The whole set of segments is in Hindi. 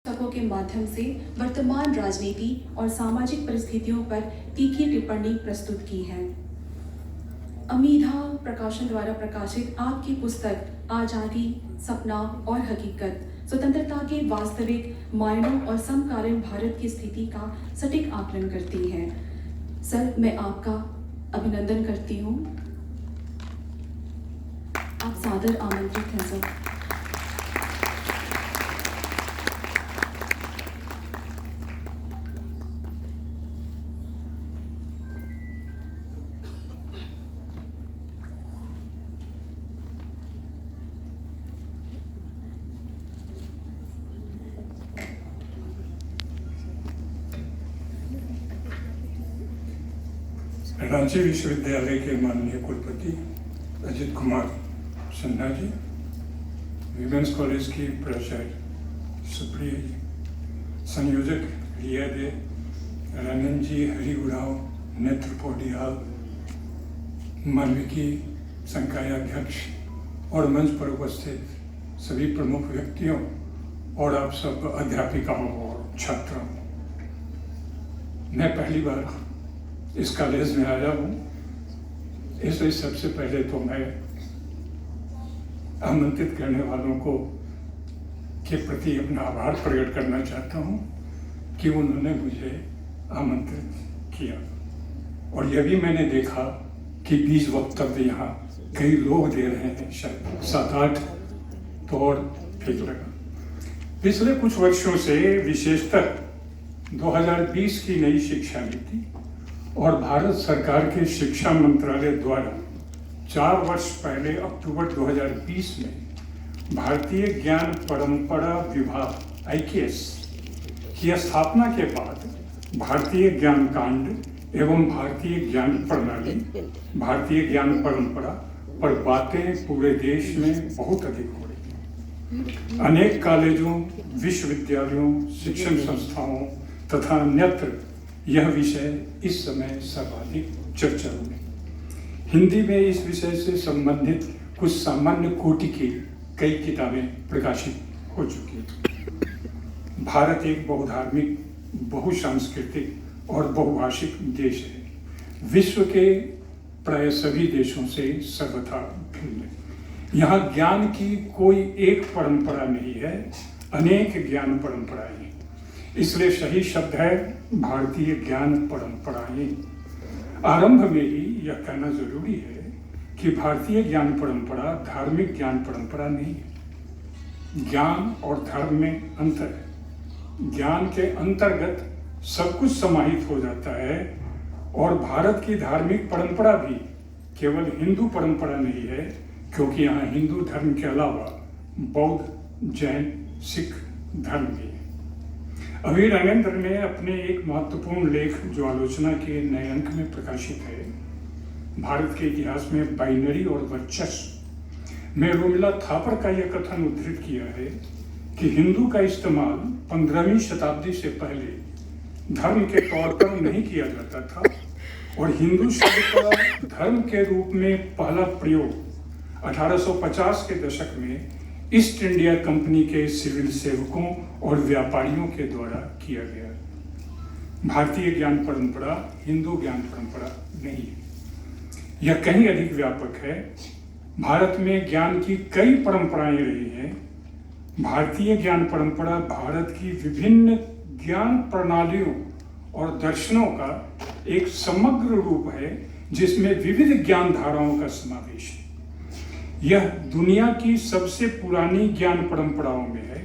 पुस्तकों के माध्यम से वर्तमान राजनीति और सामाजिक परिस्थितियों पर तीखी टिप्पणी प्रस्तुत की है। अमीधा प्रकाशन द्वारा प्रकाशित आपकी पुस्तक आजादी, सपना और हकीकत स्वतंत्रता के वास्तविक मायनों और समकालीन भारत की स्थिति का सटीक आकलन करती है। सर, मैं आपका अभिनंदन करती हूँ। आप सादर आमंत्रित हैं सर। रांची विश्वविद्यालय के माननीय कुलपति अजित कुमार सिन्हा जी, विमेंस कॉलेज की प्राचार्य सुप्रिया जी, संयोजक रिया दे, रानन जी, हरि उराव, नेत्र पौडियाल, मानविकी संकाय अध्यक्ष और मंच पर उपस्थित सभी प्रमुख व्यक्तियों और आप सब अध्यापिकाओं और छात्रों, मैं पहली बार इस कॉलेज में आया हूँ, इसलिए सबसे पहले तो मैं आमंत्रित करने वालों को के प्रति अपना आभार प्रकट करना चाहता हूँ कि उन्होंने मुझे आमंत्रित किया। और यह भी मैंने देखा कि 20 वक्तव्य यहाँ कई लोग दे रहे हैं, शायद 7-8 तो और ठीक लगा। पिछले कुछ वर्षों से विशेषतः 2020 की नई शिक्षा नीति और भारत सरकार के शिक्षा मंत्रालय द्वारा 4 वर्ष पहले अक्टूबर 2020 में भारतीय ज्ञान परंपरा विभाग IKS की स्थापना के बाद भारतीय ज्ञान कांड एवं भारतीय ज्ञान प्रणाली, भारतीय ज्ञान परंपरा पर बातें पूरे देश में बहुत अधिक हो रही हैं। अनेक कॉलेजों, विश्वविद्यालयों, शिक्षण संस्थाओं तथा अन्यत्र यह विषय इस समय सर्वाधिक चर्चा में। हिंदी में इस विषय से संबंधित कुछ सामान्य कोटि की कई किताबें प्रकाशित हो चुकी हैं। भारत एक बहुधार्मिक, बहुसांस्कृतिक और बहुभाषिक देश है। विश्व के प्राय सभी देशों से सर्वथा भिन्न है। यहाँ ज्ञान की कोई एक परंपरा नहीं है, अनेक ज्ञान परंपराएं हैं। इसलिए सही शब्द है भारतीय ज्ञान परंपराएं। आरंभ में ही यह कहना जरूरी है कि भारतीय ज्ञान परंपरा धार्मिक ज्ञान परंपरा नहीं है। ज्ञान और धर्म में अंतर है। ज्ञान के अंतर्गत सब कुछ समाहित हो जाता है और भारत की धार्मिक परंपरा भी केवल हिंदू परंपरा नहीं है, क्योंकि यहाँ हिंदू धर्म के अलावा बौद्ध, जैन, सिख धर्म भी है। अभी रंगेंद्र ने अपने एक महत्वपूर्ण लेख जो आलोचना के नए अंक में प्रकाशित है, भारत के इतिहास में बाइनरी और वर्चस्व में रोमिला थापर का यह कथन उद्धृत किया है कि हिंदू का इस्तेमाल 15वीं शताब्दी से पहले धर्म के तौर पर नहीं किया जाता था और हिंदू शब्द का धर्म के रूप में पहला प्रयोग 1850 के दशक में ईस्ट इंडिया कंपनी के सिविल सेवकों और व्यापारियों के द्वारा किया गया। भारतीय ज्ञान परंपरा हिंदू ज्ञान परंपरा नहीं है, यह कहीं अधिक व्यापक है। भारत में ज्ञान की कई परंपराएं रही हैं। भारतीय ज्ञान परंपरा भारत की विभिन्न ज्ञान प्रणालियों और दर्शनों का एक समग्र रूप है, जिसमें विविध ज्ञान धाराओं का समावेश है। यह दुनिया की सबसे पुरानी ज्ञान परंपराओं में है।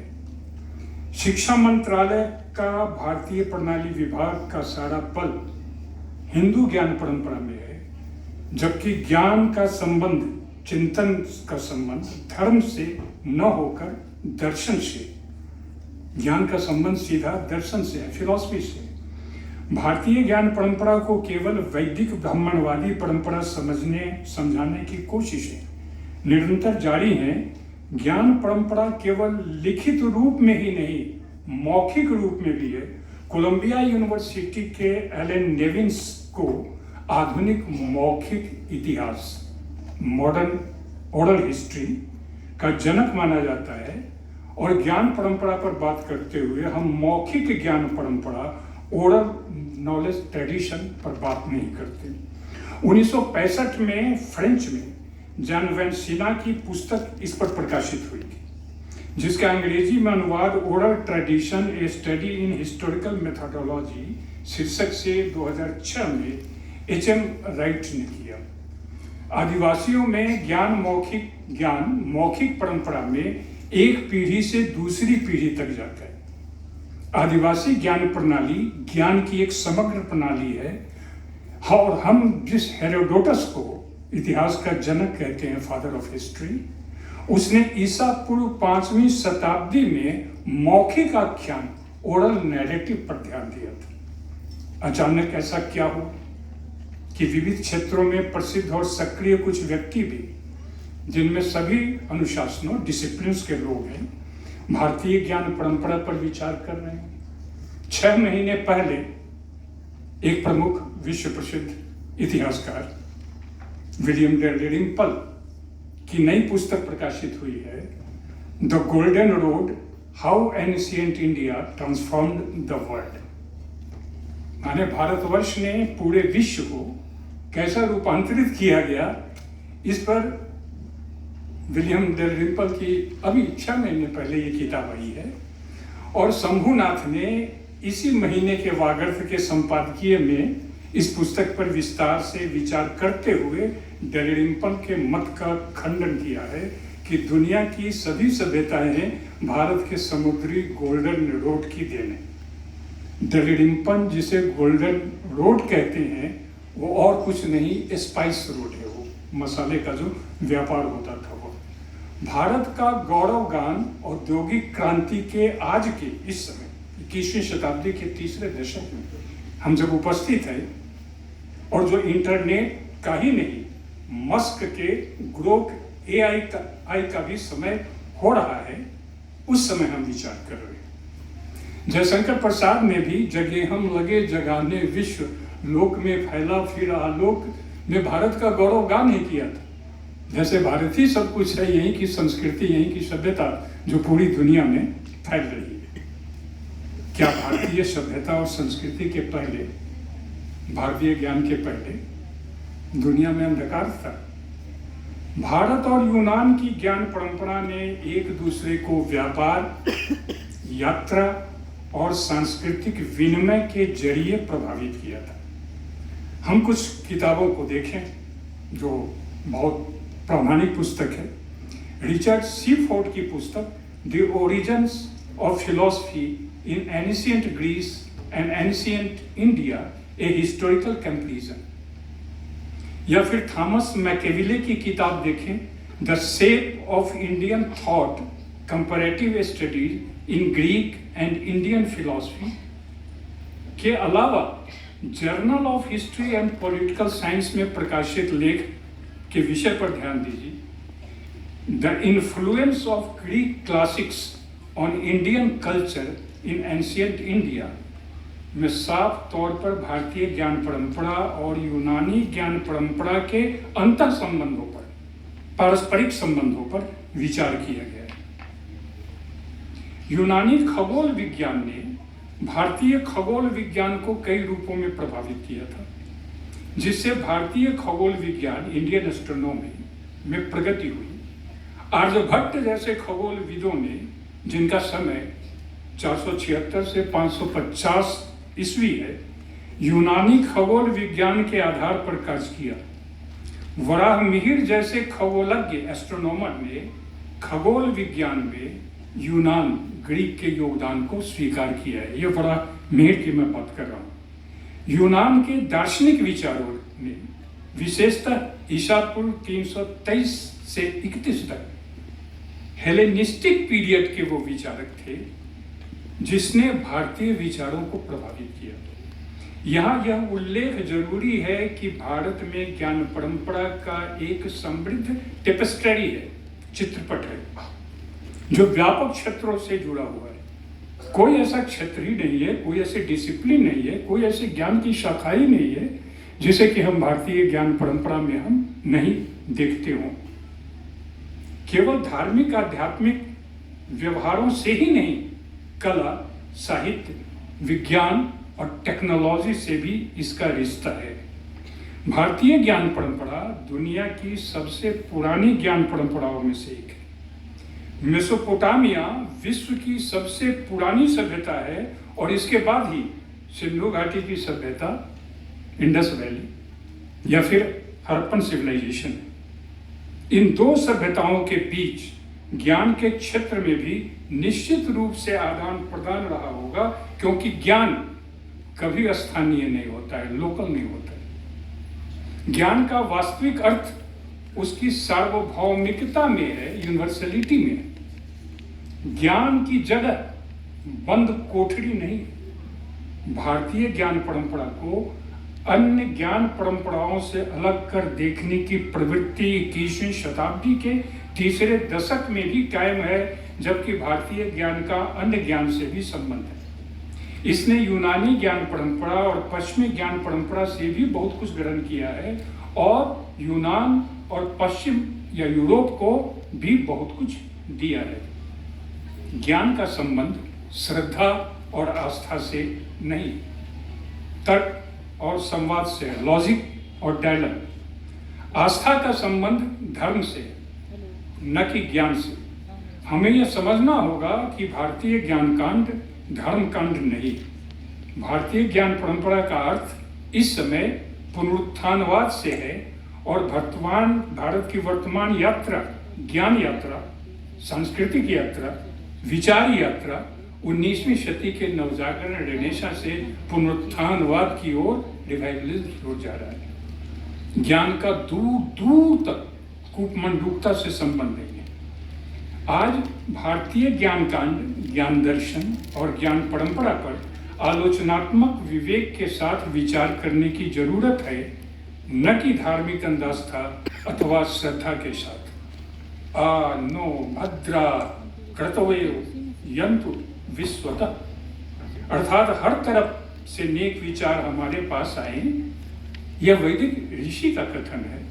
शिक्षा मंत्रालय का भारतीय प्रणाली विभाग का सारा पल हिंदू ज्ञान परंपरा में है, जबकि ज्ञान का संबंध, चिंतन का संबंध धर्म से न होकर दर्शन से, ज्ञान का संबंध सीधा दर्शन से है, फिलॉसफी से। भारतीय ज्ञान परंपरा को केवल वैदिक ब्राह्मणवादी परंपरा समझाने की कोशिशें निरंतर जारी हैं। ज्ञान परंपरा केवल लिखित रूप में ही नहीं, मौखिक रूप में भी है। कोलंबिया यूनिवर्सिटी के एलन नेविन्स को आधुनिक मौखिक इतिहास, मॉडर्न ओरल हिस्ट्री का जनक माना जाता है और ज्ञान परंपरा पर बात करते हुए हम मौखिक ज्ञान परंपरा, ओरल नॉलेज ट्रेडिशन पर बात नहीं करते। 1965 में फ्रेंच में जॉन वेंसिना की पुस्तक इस पर प्रकाशित हुई थी, जिसका अंग्रेजी में अनुवाद oral tradition A study in historical methodology शीर्षक से 2006 में एच.एम. राइट ने किया। आदिवासियों में ज्ञान मौखिक परंपरा में एक पीढ़ी से दूसरी पीढ़ी तक जाता है। आदिवासी ज्ञान प्रणाली ज्ञान की एक समग्र प्रणाली है, और हम जिस हेरोडोटस को इतिहास का जनक कहते हैं, फादर ऑफ हिस्ट्री, उसने ईसा पूर्व 5वीं शताब्दी में मौखिक आख्यान, ओरल नैरेटिव पर ध्यान दिया था। अचानक ऐसा क्या हुआ कि विविध क्षेत्रों में प्रसिद्ध और सक्रिय कुछ व्यक्ति भी, जिनमें सभी अनुशासनों डिसिप्लिन के लोग हैं, भारतीय ज्ञान परंपरा पर विचार कर रहे हैं। 6 महीने पहले एक प्रमुख विश्व प्रसिद्ध इतिहासकार विलियम डैलिरिम्पल की नई पुस्तक प्रकाशित हुई है, the golden road, how ancient India transformed the world. माने भारतवर्ष ने पूरे विश्व को कैसा रूपांतरित किया गया, इस पर विलियम डैलिरिम्पल की अभी 6 महीने पहले ये किताब आई है। और शंभुनाथ ने इसी महीने के वागर्थ के संपादकीय में इस पुस्तक पर विस्तार से विचार करते हुए डैलिरिम्पल के मत का खंडन किया है कि दुनिया की सभी सभ्यताएं भारत के समुद्री गोल्डन रोड की देन है। डैलिरिम्पल जिसे गोल्डन रोड कहते हैं वो और कुछ नहीं, स्पाइस रोड है, वो मसाले का जो व्यापार होता था वो। भारत का गौरव गान औद्योगिक क्रांति के आज के इस समय 21वीं शताब्दी के तीसरे दशक में हम जब उपस्थित हैं, और जो इंटरनेट का ही नहीं, मस्क के ग्रोक एआई का भी समय हो रहा है, उस समय हम विचार कर रहे हैं। जयशंकर प्रसाद ने भी जगह हम लगे जगाने विश्व लोक में फैला फिर आलोक में भारत का गौरव गान ही किया था। जैसे भारत ही सब कुछ है, यहीं की संस्कृति, यहीं की सभ्यता जो पूरी दुनिया में फैल रही है। क्या भारतीय सभ्यता और संस्कृति के पहले, भारतीय ज्ञान के पहले दुनिया में अंधकार था? भारत और यूनान की ज्ञान परंपरा ने एक दूसरे को व्यापार, यात्रा और सांस्कृतिक विनिमय के जरिए प्रभावित किया था। हम कुछ किताबों को देखें जो बहुत प्रामाणिक पुस्तक है। रिचर्ड सीफोर्ड की पुस्तक the origins of philosophy in ancient Greece and ancient India, a historical comparison. या फिर थॉमस मैकेविले की किताब देखें, the shape of Indian thought, comparative studies in Greek and Indian philosophy. के अलावा journal of history and political science में प्रकाशित लेख के विषय पर ध्यान दीजिए। The influence of Greek classics on Indian culture in ancient India में साफ तौर पर भारतीय ज्ञान परंपरा और यूनानी ज्ञान परंपरा के अंतर संबंधों पर, पारस्परिक संबंधों पर विचार किया गया है। यूनानी खगोल विज्ञान ने भारतीय खगोल विज्ञान को कई रूपों में प्रभावित किया था, जिससे भारतीय खगोल विज्ञान, इंडियन एस्ट्रोनॉमी में प्रगति हुई। आर्यभट्ट जैसे खगोलविदों ने, जिनका समय 476 से 550 ईस्वी है, यूनानी खगोल विज्ञान के आधार पर कार्य किया। वराहमिहिर जैसे खगोलज्ञ एस्ट्रोनॉमर ने खगोल विज्ञान में यूनान, ग्रीक के योगदान को स्वीकार किया है। ये वराहमिहिर की मैं बात कर रहा हूँ। यूनान के दार्शनिक विचारों ने विशेषतः ईसा पूर्व 323 से 31 तक हेलेनिस्टिक पीरियड के वो विचारक थे, जिसने भारतीय विचारों को प्रभावित किया। यहाँ यह उल्लेख जरूरी है कि भारत में ज्ञान परंपरा का एक समृद्ध टेपेस्ट्री है, चित्रपट है, जो व्यापक क्षेत्रों से जुड़ा हुआ है। कोई ऐसा क्षेत्र ही नहीं है, कोई ऐसे डिसिप्लिन नहीं है, कोई ऐसे ज्ञान की शाखा ही नहीं है जिसे कि हम भारतीय ज्ञान परंपरा में हम नहीं देखते हों। केवल धार्मिक, आध्यात्मिक व्यवहारों से ही नहीं, कला, साहित्य, विज्ञान और टेक्नोलॉजी से भी इसका रिश्ता है। भारतीय ज्ञान परंपरा दुनिया की सबसे पुरानी ज्ञान परंपराओं में से एक है। मेसोपोटामिया विश्व की सबसे पुरानी सभ्यता है और इसके बाद ही सिंधु घाटी की सभ्यता, इंडस वैली या फिर हड़प्पन सिविलाइजेशन। इन दो सभ्यताओं के बीच ज्ञान के क्षेत्र में भी निश्चित रूप से आदान प्रदान रहा होगा, क्योंकि ज्ञान कभी स्थानीय नहीं होता है, लोकल नहीं होता है। ज्ञान का वास्तविक अर्थ उसकी सार्वभौमिकता में है, यूनिवर्सलिटी में है। ज्ञान की जगह बंद कोठरी नहीं। भारतीय ज्ञान परंपरा को अन्य ज्ञान परंपराओं से अलग कर देखने की प्रवृत्ति 21वीं शताब्दी के तीसरे दशक में भी कायम है, जबकि भारतीय ज्ञान का अन्य ज्ञान से भी संबंध है। इसने यूनानी ज्ञान परंपरा और पश्चिमी ज्ञान परंपरा से भी बहुत कुछ ग्रहण किया है और यूनान और पश्चिम या यूरोप को भी बहुत कुछ दिया है। ज्ञान का संबंध श्रद्धा और आस्था से नहीं, तर्क और संवाद से, लॉजिक और डायलॉग। आस्था का संबंध धर्म से, न कि ज्ञान से। हमें यह समझना होगा कि भारतीय ज्ञान कांड धर्म कांड नहीं। भारतीय ज्ञान परंपरा का अर्थ इस समय पुनरुत्थानवाद से है और भारत की वर्तमान यात्रा, ज्ञान यात्रा, सांस्कृतिक यात्रा, विचार यात्रा 19वीं शती के नवजागरण रेनेसां से पुनरुत्थानवाद की ओर, रिवाइवलिज्म की ओर जा रहा है। ज्ञान का दूर दूर तक कूपमंडूकता से संबंध नहीं है। आज भारतीय ज्ञान कांड, ज्ञान दर्शन और ज्ञान परंपरा पर आलोचनात्मक विवेक के साथ विचार करने की जरूरत है, न कि धार्मिक अंदाज़ा अथवा श्रद्धा के साथ। आ नो भद्रा क्रतवयो यंतु विश्वतः, अर्थात हर तरफ से नेक विचार हमारे पास आए। यह वैदिक ऋषि का कथन है।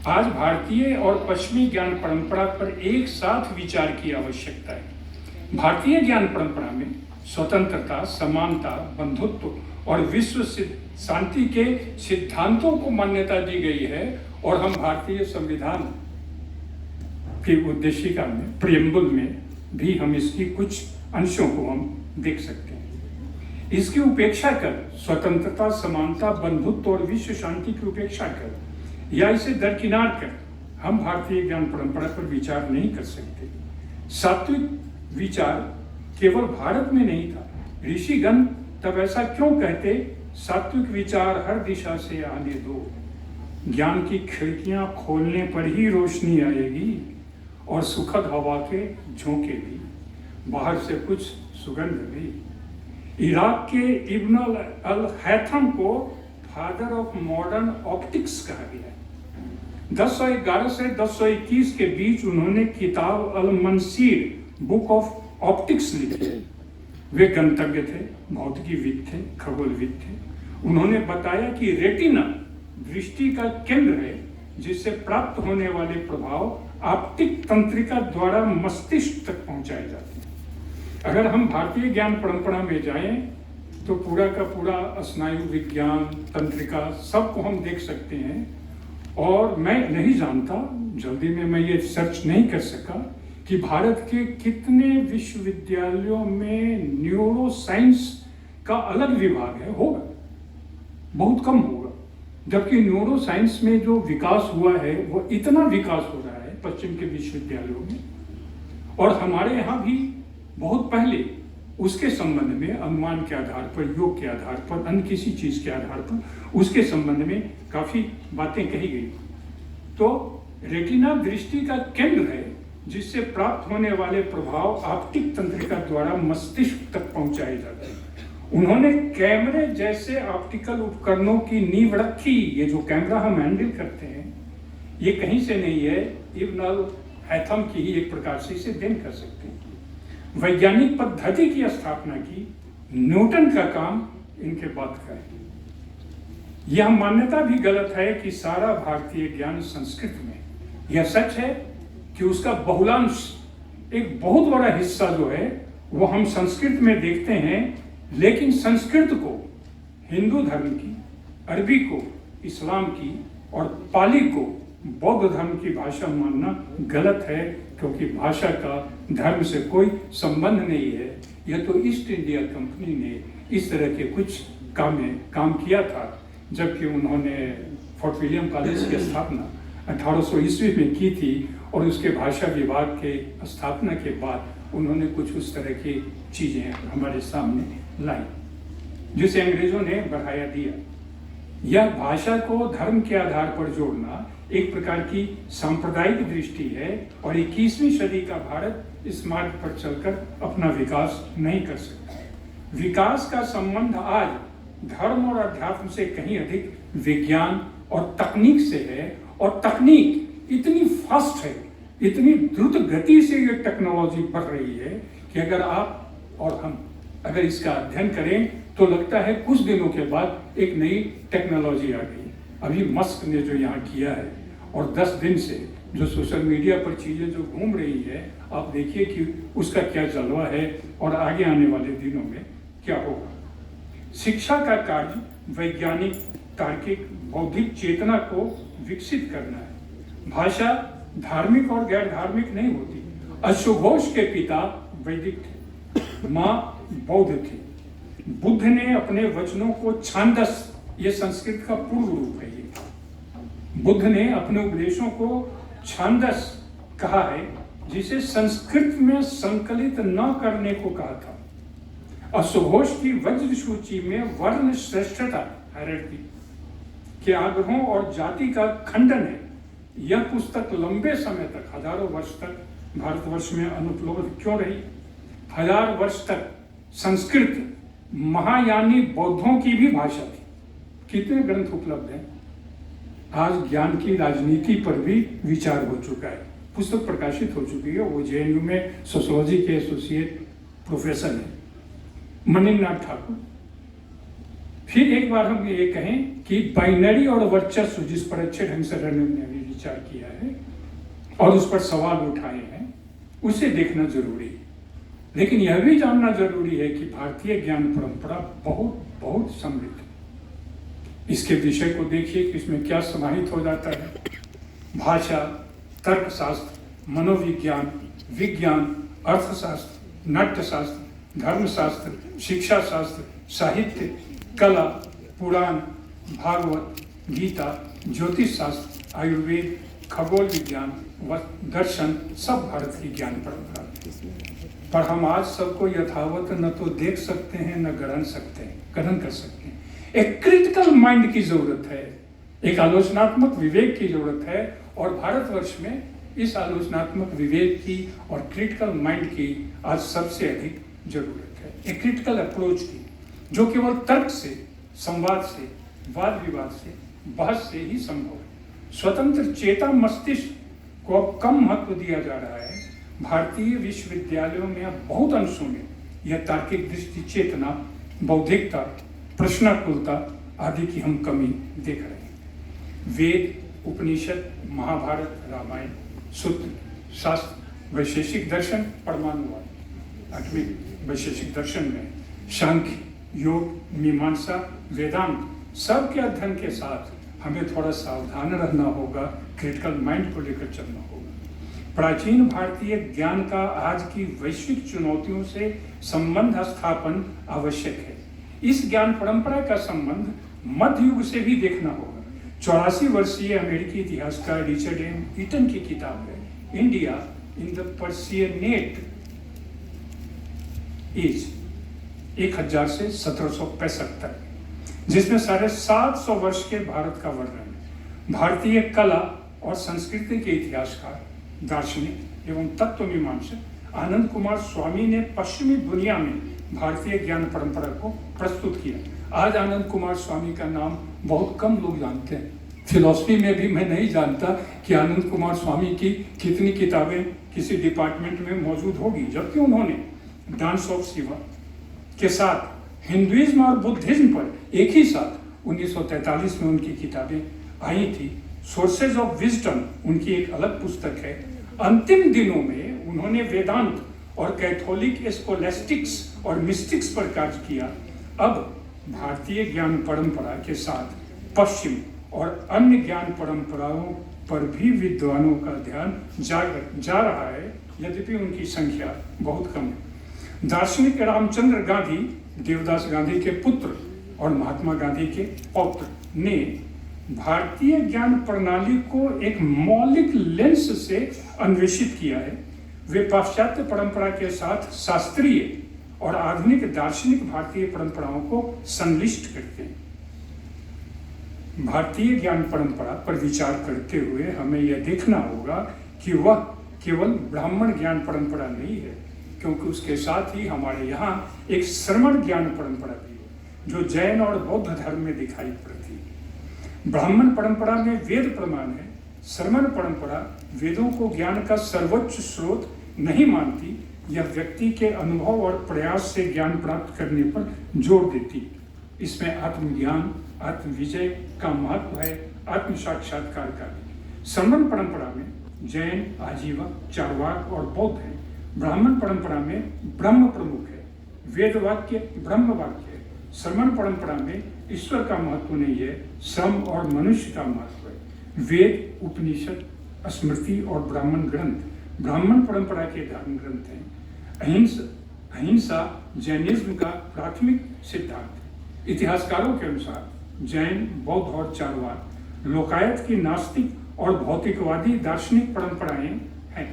आज भारतीय और पश्चिमी ज्ञान परंपरा पर एक साथ विचार की आवश्यकता है। भारतीय ज्ञान परंपरा में स्वतंत्रता, समानता, बंधुत्व और विश्व शांति के सिद्धांतों को मान्यता दी गई है और हम भारतीय संविधान की उद्देशिका में, प्रियम्बल में भी हम इसकी कुछ अंशों को हम देख सकते हैं। इसकी उपेक्षा कर, स्वतंत्रता, समानता, बंधुत्व और विश्व शांति की उपेक्षा कर या इसे दरकिनार कर हम भारतीय ज्ञान परंपरा पर विचार नहीं कर सकते। सात्विक विचार केवल भारत में नहीं था। ऋषिगण तब ऐसा क्यों कहते? सात्विक विचार हर दिशा से आने दो, ज्ञान की खिड़कियां खोलने पर ही रोशनी आएगी और सुखद हवा के झोंके भी, बाहर से कुछ सुगंध भी। इराक के इब्न अल हैथम को फादर ऑफ मॉडर्न ऑप्टिक्स कहा गया है। 1011 से 1021 के बीच उन्होंने किताब अल मंसीर, बुक ऑफ ऑप्टिक्स लिखी। वे गणतज्ञ थे, भौतिकीविद थे, खगोलविद थे। उन्होंने बताया कि रेटिना दृष्टि का केंद्र है, जिससे प्राप्त होने वाले प्रभाव ऑप्टिक तंत्रिका द्वारा मस्तिष्क तक पहुंचाए जाते हैं। अगर हम भारतीय ज्ञान परंपरा में जाएं तो पूरा का पूरा स्नायु विज्ञान, तंत्रिका, सबको हम देख सकते हैं। और मैं नहीं जानता, जल्दी में मैं ये सर्च नहीं कर सका कि भारत के कितने विश्वविद्यालयों में न्यूरो साइंस का अलग विभाग है। होगा, बहुत कम होगा। जबकि न्यूरो साइंस में जो विकास हुआ है वो इतना विकास हो रहा है पश्चिम के विश्वविद्यालयों में, और हमारे यहाँ भी बहुत पहले उसके संबंध में अनुमान के आधार पर, योग के आधार पर, अन्य किसी चीज के आधार पर उसके संबंध में काफी बातें कही गई। तो रेटिना दृष्टि का केंद्र है, जिससे प्राप्त होने वाले प्रभाव ऑप्टिक तंत्रिका द्वारा मस्तिष्क तक पहुंचाए जाते हैं। उन्होंने कैमरे जैसे ऑप्टिकल उपकरणों की नींव रखी। ये जो कैमरा हम हैंडल करते हैं, ये कहीं से नहीं है, इब्न अल हैथम की ही एक प्रकार से इसे देन कर सकते हैं। वैज्ञानिक पद्धति की स्थापना की, न्यूटन का काम इनके बाद का है। यह मान्यता भी गलत है कि सारा भारतीय ज्ञान संस्कृत में। यह सच है कि उसका बहुलांश एक बहुत बड़ा हिस्सा जो है वो हम संस्कृत में देखते हैं, लेकिन संस्कृत को हिंदू धर्म की, अरबी को इस्लाम की और पाली को बौद्ध धर्म की भाषा मानना गलत है, क्योंकि भाषा का धर्म से कोई संबंध नहीं है। यह तो ईस्ट इंडिया कंपनी ने इस तरह के कुछ काम किया था, जबकि उन्होंने फोर्ट विलियम कॉलेज की स्थापना 1800 ईस्वी में की थी और उसके भाषा विभाग के स्थापना के बाद उन्होंने कुछ उस तरह की चीज़ें हमारे सामने लाई, जिसे अंग्रेजों ने बढ़ाया दिया। यह भाषा को धर्म के आधार पर जोड़ना एक प्रकार की सांप्रदायिक दृष्टि है और 21वीं सदी का भारत इस मार्ग पर चलकर अपना विकास नहीं कर सकता। विकास का संबंध आज धर्म और अध्यात्म से कहीं अधिक विज्ञान और तकनीक से है, और तकनीक इतनी फास्ट है, इतनी द्रुत गति से ये टेक्नोलॉजी बढ़ रही है कि अगर आप और हम अगर इसका अध्ययन करें तो लगता है कुछ दिनों के बाद एक नई टेक्नोलॉजी आ गई। अभी मस्क ने जो यहाँ किया है और 10 दिन से जो सोशल मीडिया पर चीज़ें जो घूम रही है, आप देखिए कि उसका क्या जलवा है और आगे आने वाले दिनों में क्या होगा। शिक्षा का कार्य वैज्ञानिक, तार्किक, बौद्धिक चेतना को विकसित करना है। भाषा धार्मिक और गैर धार्मिक नहीं होती। अश्वघोष के पिता वैदिक थे, माँ बौद्ध थी। बुद्ध ने अपने वचनों को छांदस, ये संस्कृत का पूर्व रूप है। ये बुद्ध ने अपने उपदेशों को छांदस कहा है, जिसे संस्कृत में संकलित न करने को कहा था। अश्वघोष की वज्र सूची में वर्ण श्रेष्ठता हायरार्की के आग्रहों और जाति का खंडन है। यह पुस्तक लंबे समय तक, हजारों वर्ष तक भारतवर्ष में अनुपलब्ध क्यों रही? 1000 वर्ष तक संस्कृत महायानी बौद्धों की भी भाषा थी। कितने ग्रंथ उपलब्ध हैं? आज ज्ञान की राजनीति पर भी विचार हो चुका है, पुस्तक प्रकाशित हो चुकी है। वो जेएनयू में सोशियोलॉजी के एसोसिएट प्रोफेसर हैं, मणिनाथ ठाकुर। फिर एक बार हम ये कहें कि बाइनरी और वर्चस्व, जिस पर अच्छे ढंग से रणवीर ने भी विचार किया है और उस पर सवाल उठाए हैं, उसे देखना जरूरी है। लेकिन यह भी जानना जरूरी है कि भारतीय ज्ञान परंपरा बहुत बहुत समृद्ध है। इसके विषय को देखिए कि इसमें क्या समाहित हो जाता है। भाषा, तर्कशास्त्र, मनोविज्ञान, विज्ञान, अर्थशास्त्र, नाट्यशास्त्र, धर्मशास्त्र, शिक्षा शास्त्र, साहित्य, कला, पुराण, भागवत, गीता, ज्योतिष शास्त्र, आयुर्वेद, खगोल विज्ञान व दर्शन, सब भारत की ज्ञान परंपरा। पर हम आज सबको यथावत न तो देख सकते हैं न ग्रहण कर सकते हैं। एक क्रिटिकल माइंड की जरूरत है, एक आलोचनात्मक विवेक की जरूरत है, और भारतवर्ष में इस आलोचनात्मक विवेक की और क्रिटिकल माइंड की आज सबसे अधिक जरूरत है। एक क्रिटिकल अप्रोच की, जो केवल तर्क से, संवाद से, वाद विवाद से, बहस से ही संभव है। स्वतंत्र चेता मस्तिष्क को अब कम महत्व दिया जा रहा है। भारतीय विश्वविद्यालयों में अब बहुत अंशों में यह तार्किक दृष्टि, चेतना, बौद्धिकता, प्रश्नाकुलता आदि की हम कमी देख रहे हैं। वेद, उपनिषद, महाभारत, रामायण, सूत्र, शास्त्र, वैशेषिक दर्शन, परमाणुवाद, 8वीं वैशेषिक दर्शन में सांख्य, योग, मीमांसा, वेदांत, सबके अध्ययन के साथ हमें थोड़ा सावधान रहना होगा, क्रिटिकल माइंड को लेकर चलना होगा। प्राचीन भारतीय ज्ञान का आज की वैश्विक चुनौतियों से संबंध स्थापन आवश्यक है। इस ज्ञान परंपरा का संबंध मध्य युग से भी देखना होगा। 84 वर्षीय अमेरिकी इतिहासकार रिचर्ड एम ईटन की किताब है India in the Persianate as 1000 से 1765 तक, जिसमें 750 वर्ष के भारत का वर्णन है। भारतीय कला और संस्कृति के इतिहासकार, दार्शनिक एवं तत्व मीमांसक आनंद कुमार स्वामी ने पश्चिमी दुनिया में भारतीय ज्ञान परंपरा को प्रस्तुत किया। आज आनंद कुमार स्वामी का नाम बहुत कम लोग जानते हैं। फिलॉसफी में भी मैं नहीं जानता कि आनंद कुमार स्वामी की कितनी किताबें किसी डिपार्टमेंट में मौजूद होगी, जबकि उन्होंने डांस ऑफ शिवा के साथ हिंदुइज्म और बुद्धिज्म पर एक ही साथ 1943 में उनकी किताबें आई थी। सोर्सेज ऑफ विजडम उनकी एक अलग पुस्तक है। अंतिम दिनों में उन्होंने वेदांत और कैथोलिक स्कोलेस्टिक्स और मिस्टिक्स पर कार्य किया। अब भारतीय ज्ञान परंपरा के साथ पश्चिम और अन्य ज्ञान परंपराओं पर भी विद्वानों का ध्यान जा रहा है, यद्यपि उनकी संख्या बहुत कम है। दार्शनिक रामचंद्र गांधी, देवदास गांधी के पुत्र और महात्मा गांधी के पौत्र, ने भारतीय ज्ञान प्रणाली को एक मौलिक लेंस से अन्वेषित किया है। वे पाश्चात्य परंपरा के साथ शास्त्रीय और आधुनिक दार्शनिक भारतीय परंपराओं को संलिष्ट करते हैं। भारतीय ज्ञान परंपरा पर विचार करते हुए हमें यह देखना होगा कि वह केवल ब्राह्मण ज्ञान परंपरा नहीं है, क्योंकि उसके साथ ही हमारे यहाँ एक श्रमण ज्ञान परंपरा भी है, जो जैन और बौद्ध धर्म में दिखाई पड़ती है। ब्राह्मण परंपरा में वेद प्रमाण है, श्रमण परंपरा वेदों को ज्ञान का सर्वोच्च स्रोत नहीं मानती। यह व्यक्ति के अनुभव और प्रयास से ज्ञान प्राप्त करने पर जोर देती। इसमें आत्मज्ञान, आत्मविजय का महत्व है, आत्म साक्षात्कार का भी। श्रमण परंपरा में जैन, आजीवक, चार्वाक और बौद्ध है। ब्राह्मण परंपरा में ब्रह्म प्रमुख है, वेद वाक्य ब्रह्म वाक्य है। श्रमण परंपरा में ईश्वर का महत्व नहीं है, श्रम और मनुष्य का महत्व है। वेद, उपनिषद, स्मृति और ब्राह्मण ग्रंथ ब्राह्मण परंपरा के धर्म ग्रंथ हैं। अहिंसा जैनिज्म का प्राथमिक सिद्धांत है। इतिहासकारों के अनुसार जैन, बौद्ध और चार्वाक लोकायत की नास्तिक और भौतिकवादी दार्शनिक परंपराएं हैं।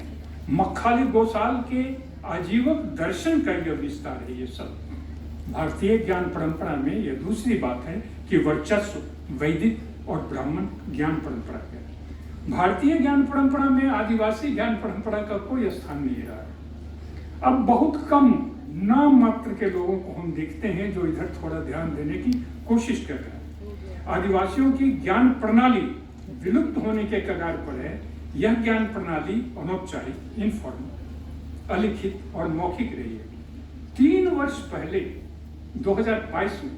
मक्खाली गोसाल के आजीवक दर्शन का यह विस्तार है। ये सब भारतीय ज्ञान परंपरा में यह दूसरी बात है कि वर्चस्व वैदिक और ब्राह्मण ज्ञान परंपरा है। भारतीय ज्ञान परंपरा में आदिवासी ज्ञान परंपरा का कोई स्थान नहीं रहा है। अब बहुत कम नाम मात्र के लोगों को हम देखते हैं जो इधर थोड़ा ध्यान देने की कोशिश कर रहे हैं। आदिवासियों की ज्ञान प्रणाली विलुप्त होने के कगार पर है। यह ज्ञान प्रणाली अनौपचारिक, इनफॉर्मल, अलिखित और मौखिक रही है। 3 वर्ष पहले 2022 में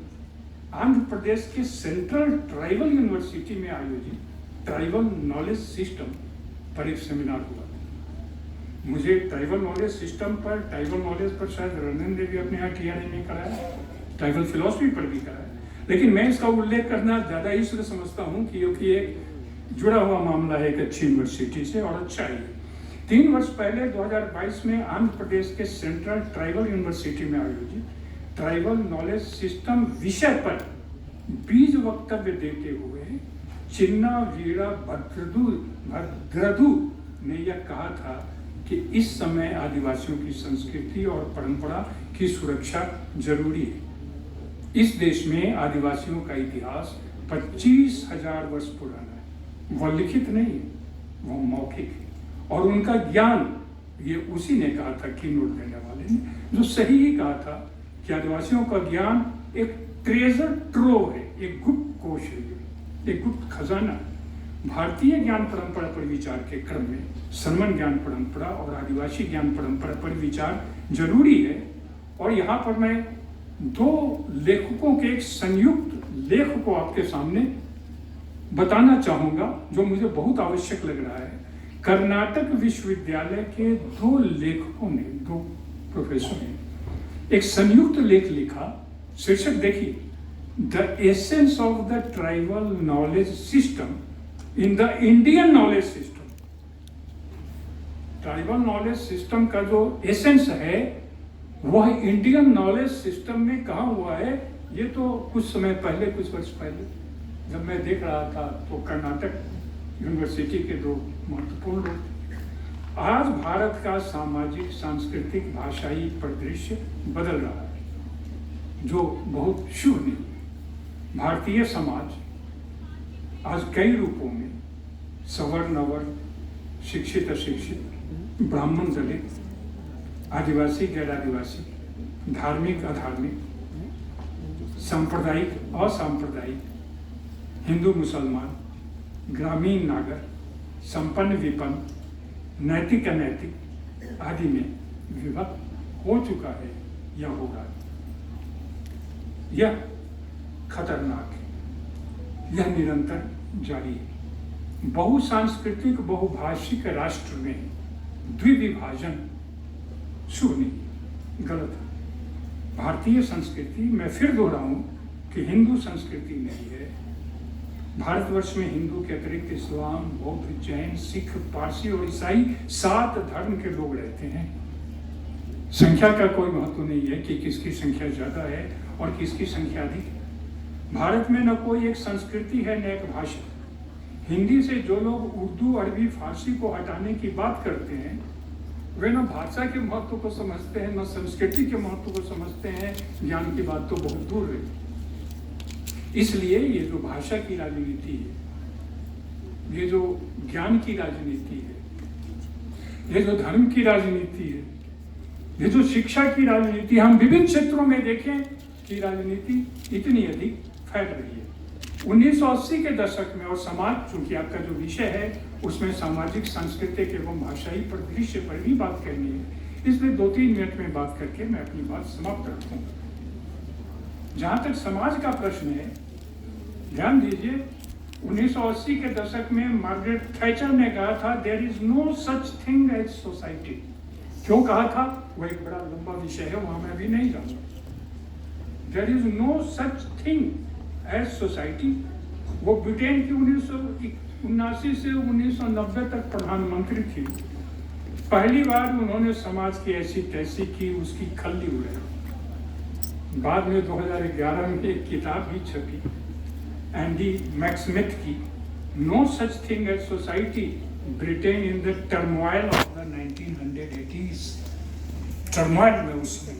आंध्र प्रदेश के सेंट्रल ट्राइबल यूनिवर्सिटी में आयोजित ट्राइबल नॉलेज सिस्टम पर एक सेमिनार हुआ। मुझे ट्राइबल नॉलेज सिस्टम पर, ट्राइबल नॉलेज पर शायद रंजन देवी अपने यहाँ TRI में कराया, ट्राइबल फिलॉसफी पर भी कराया, लेकिन मैं इसका उल्लेख करना ज़्यादा इसलिए समझता हूँ क्योंकि एक जुड़ा हुआ मामला है एक अच्छी यूनिवर्सिटी से और अच्छा ही है। 3 वर्ष पहले 2022 में आंध्र प्रदेश के सेंट्रल ट्राइबल यूनिवर्सिटी में आयोजित ट्राइबल नॉलेज सिस्टम विषय पर बीज वक्तव्य देते हुए चिन्ना वीरा भद्रदू ने यह कहा था कि इस समय आदिवासियों की संस्कृति और परंपरा की सुरक्षा जरूरी है। इस देश में आदिवासियों का इतिहास 25,000 वर्ष पुराना है। वह लिखित नहीं है, वह मौखिक है, और उनका ज्ञान, ये उसी ने कहा था, की नोट देने वाले ने, जो सही ही कहा था कि आदिवासियों का ज्ञान एक ट्रेजर ट्रोव है, एक गुप्त कोश है, एक गुप्त खजाना है। भारतीय ज्ञान परंपरा पर विचार के क्रम में श्रमण ज्ञान परंपरा और आदिवासी ज्ञान परंपरा पर विचार जरूरी है। और यहाँ पर मैं 2 लेखकों के एक संयुक्त लेख को आपके सामने बताना चाहूँगा, जो मुझे बहुत आवश्यक लग रहा है। कर्नाटक विश्वविद्यालय के 2 लेखकों ने, 2 प्रोफेसर ने एक संयुक्त लेख लिखा। शीर्षक देखिए, the essence of the tribal knowledge system in the Indian knowledge system. Tribal knowledge system का जो एसेंस है वह इंडियन नॉलेज सिस्टम में कहाँ हुआ है। ये तो कुछ समय पहले, कुछ वर्ष पहले जब मैं देख रहा था तो कर्नाटक यूनिवर्सिटी के 2 महत्वपूर्ण लोग। आज भारत का सामाजिक, सांस्कृतिक, भाषाई परिदृश्य बदल रहा है, जो बहुत शुभ नहीं है। भारतीय समाज आज कई रूपों में सवर्ण, अवर्ण, शिक्षित, अशिक्षित, ब्राह्मण, दलित, आदिवासी, गैर आदिवासी, धार्मिक, अधार्मिक, सांप्रदायिक, असांप्रदायिक, हिंदू, मुसलमान, ग्रामीण, नागर, संपन्न, विपन्न, नैतिक, अनैतिक आदि में विभक्त हो चुका है या होगा। यह खतरनाक है, यह निरंतर जारी है। बहुसांस्कृतिक, बहुभाषिक राष्ट्र में द्विविभाजन शुभ नहीं, गलत है। भारतीय संस्कृति, मैं फिर दोहराऊं कि हिंदू संस्कृति नहीं है। भारतवर्ष में हिंदू के अतिरिक्त इस्लाम, बौद्ध, जैन, सिख, पारसी और ईसाई 7 धर्म के लोग रहते हैं। संख्या का कोई महत्व नहीं है कि किसकी संख्या ज्यादा है और किसकी संख्या अधिक है। भारत में न कोई एक संस्कृति है न एक भाषा। हिंदी से जो लोग उर्दू, अरबी, फारसी को हटाने की बात करते हैं, वे न भाषा के महत्व को समझते हैं, न संस्कृति के महत्व को समझते हैं। ज्ञान की बात तो बहुत दूर है। इसलिए ये जो भाषा की राजनीति है, ये जो ज्ञान की राजनीति है, ये जो धर्म की राजनीति है, ये जो शिक्षा की राजनीति, हम विभिन्न क्षेत्रों में देखें कि राजनीति इतनी अधिक फैल रही है। 1980 के दशक में, और समाज चूंकि आपका जो विषय है उसमें सामाजिक, सांस्कृतिक एवं भाषाई परिदृश्य पर भी बात करनी है, इसलिए 2-3 मिनट में बात करके मैं अपनी बात समाप्त रखूंगा। जहां तक समाज का प्रश्न है, ध्यान दीजिए, 1980 के दशक में मार्गरेट थैचर ने कहा था, there is no such thing as society. क्यों कहा था, वो एक बड़ा लंबा विषय है, वहां मैं अभी नहीं जाऊंगा। There is no such thing as society. वो ब्रिटेन की 1979 से 1990 तक प्रधानमंत्री थी। पहली बार उन्होंने समाज की ऐसी तैसी की, उसकी खल्ली उड़ाई। बाद में 2011 में एक किताब भी छपी एंडी मैक्समिथ की, no such thing as society, Britain in the turmoil of the 1980s। Turmoil में उसमें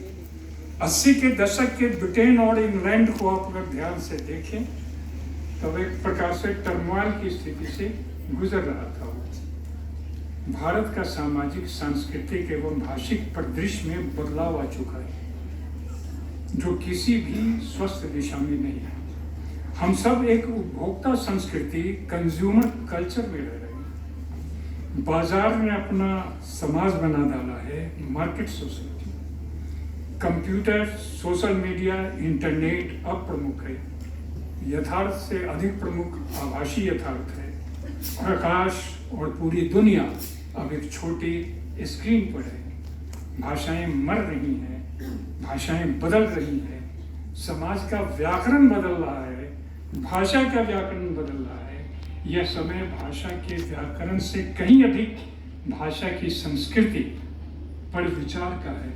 80 के दशक के ब्रिटेन और इंग्लैंड को आप अगर ध्यान से देखें तो एक प्रकार से टर्मोइल की स्थिति से गुजर रहा था। भारत का सामाजिक, सांस्कृतिक एवं भाषिक परिदृश्य में बदलाव आ चुका है, जो किसी भी स्वस्थ दिशा में नहीं है। हम सब एक उपभोक्ता संस्कृति, कंज्यूमर कल्चर में रह रहे हैं। बाजार ने अपना समाज बना डाला है, market society. Computer, social media, internet अब प्रमुख है। यथार्थ से अधिक प्रमुख आभासी यथार्थ है। आकाश और पूरी दुनिया अब एक छोटी स्क्रीन पर है। भाषाएं मर रही हैं, भाषाएं बदल रही हैं, समाज का व्याकरण बदल रहा है, भाषा का व्याकरण बदल रहा है। यह समय भाषा के व्याकरण से कहीं अधिक भाषा की संस्कृति पर विचार का है।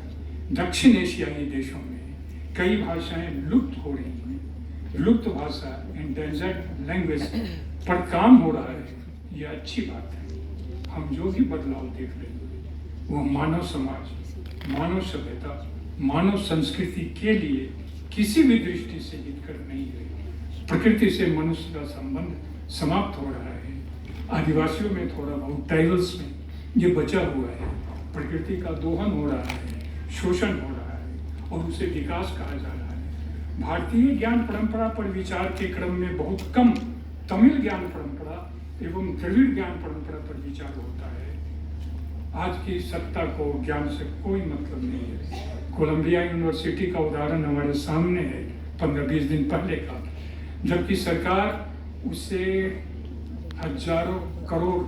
दक्षिण एशियाई देशों में कई भाषाएं लुप्त हो रही हैं। लुप्त भाषा, एंडेंजर्ड लैंग्वेज पर काम हो रहा है। यह अच्छी बात है। हम जो भी बदलाव देख रहे हैं वो मानव समाज, मानव सभ्यता, मानव संस्कृति के लिए किसी भी दृष्टि से हितकर नहीं है। प्रकृति से मनुष्य का संबंध समाप्त हो रहा है। आदिवासियों में थोड़ा बहुत, ट्राइबल्स में ये बचा हुआ है। प्रकृति का दोहन हो रहा है, शोषण हो रहा है और उसे विकास कहा जा रहा है। भारतीय ज्ञान परंपरा पर विचार के क्रम में बहुत कम तमिल ज्ञान परंपरा एवं द्रविड़ ज्ञान परंपरा पर विचार होता है। आज की सत्ता को ज्ञान से कोई मतलब नहीं है। कोलंबिया यूनिवर्सिटी का उदाहरण हमारे सामने है 15-20 दिन पहले का, जबकि सरकार उसे हजारों करोड़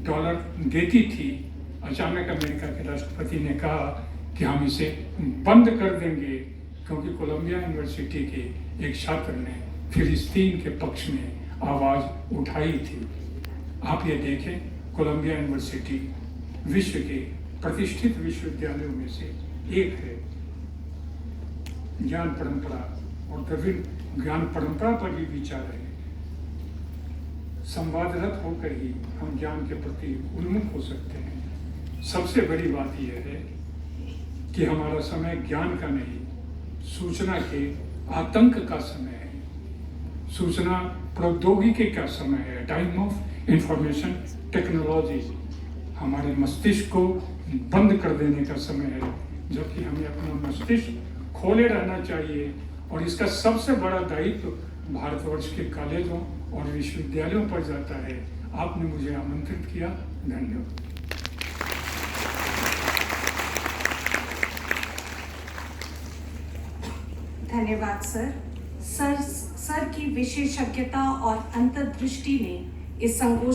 डॉलर देती थी। अचानक अमेरिका के राष्ट्रपति ने कहा कि हम इसे बंद कर देंगे, क्योंकि कोलंबिया यूनिवर्सिटी के एक छात्र ने फिलिस्तीन के पक्ष में आवाज उठाई थी। आप ये देखें, कोलंबिया यूनिवर्सिटी विश्व के प्रतिष्ठित विश्वविद्यालयों में से एक है। ज्ञान परंपरा और द्रविड़ ज्ञान परंपरा पर भी विचार है। संवादरत होकर ही हम ज्ञान के प्रति उन्मुख हो सकते हैं। सबसे बड़ी बात यह है कि हमारा समय ज्ञान का नहीं, सूचना के आतंक का समय है। सूचना प्रौद्योगिकी का समय है, टाइम ऑफ इंफॉर्मेशन टेक्नोलॉजी। हमारे मस्तिष्क को बंद कर देने का समय है, जबकि हमें अपना मस्तिष्क खोले रहना चाहिए। और इसका सबसे बड़ा दायित्व भारतवर्ष के कॉलेजों और विश्वविद्यालयों पर जाता है। आपने मुझे आमंत्रित किया, धन्यवाद। धन्यवाद सर की विशेषज्ञता और अंतर्दृष्टि ने इस संगोष्ठी